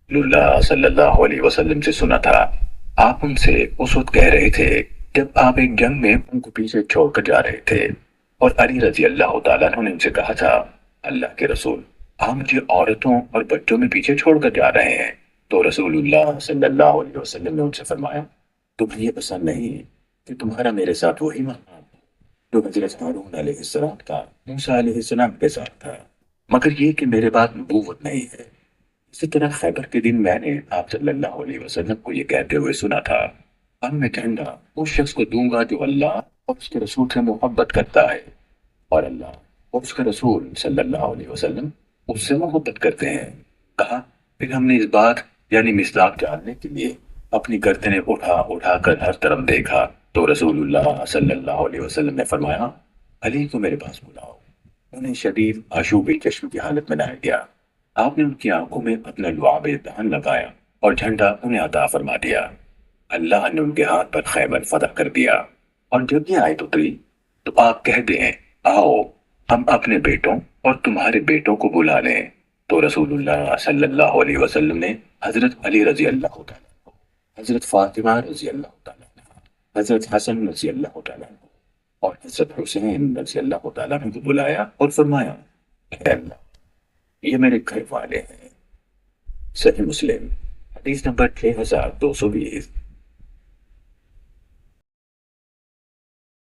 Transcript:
اللہ صلی اللہ علیہ وسلم سے سنا تھا۔ آپ ان سے اس وقت کہہ رہے تھے جب آپ ایک جنگ میں ان کو پیچھے چھوڑ کر جا رہے تھے، اور علی رضی اللہ تعالیٰ عنہ نے ان سے کہا تھا، اللہ کے رسول، آپ مجھے عورتوں اور بچوں میں پیچھے چھوڑ کر جا رہے ہیں۔ تو رسول اللہ صلی اللہ علیہ وسلم نے ان سے فرمایا، تمہیں یہ پسند نہیں کہ تمہارا میرے ساتھ وہی مقام جو حضرت ہارون علیہ السلام کا موسیٰ علیہ السلام کے ساتھ تھا، مگر یہ کہ میرے بعد نبوت نہیں ہے۔ اسی طرح خیبر کے دن میں نے آپ صلی اللہ علیہ وسلم کو یہ کہتے ہوئے سنا تھا، اب میں جھنڈا اس شخص کو دوں گا جو اللہ اور اس کے رسول سے محبت کرتا ہے، اور اللہ اور اس کے رسول صلی اللہ علیہ وسلم اس سے محبت کرتے ہیں۔ کہا، پھر ہم نے اس بات یعنی مصداق جاننے کے لیے اپنی گردنیں اٹھا اٹھا کر ہر طرف دیکھا، تو رسول اللہ صلی اللہ علیہ وسلم نے فرمایا، علی کو میرے پاس بلاؤ۔ انہیں شدید آشوبی چشم کی حالت میں لایا گیا۔ آپ نے ان کی آنکھوں میں اپنا لعاب دہن لگایا اور جھنڈا انہیں عطا فرما دیا۔ اللہ نے ان کے ہاتھ پر خیبر فتح کر دیا۔ اور جب یہ آیت اتری تو آپ کہہ دیں، آؤ ہم اپنے بیٹوں اور تمہارے بیٹوں کو بلا لیں۔ تو رسول اللہ صلی اللہ علیہ وسلم نے حضرت علی رضی اللہ تعالیٰ عنہ، حضرت فاطمہ رضی اللہ تعالیٰ عنہ، حضرت حسن رضی اللہ تعالیٰ عنہ اور حضرت حسین رضی اللہ تعالیٰ عنہ کو بلایا اور فرمایا، اے اللہ، یہ میرے گھر والے ہیں۔ صحیح مسلم حدیث نمبر 6220۔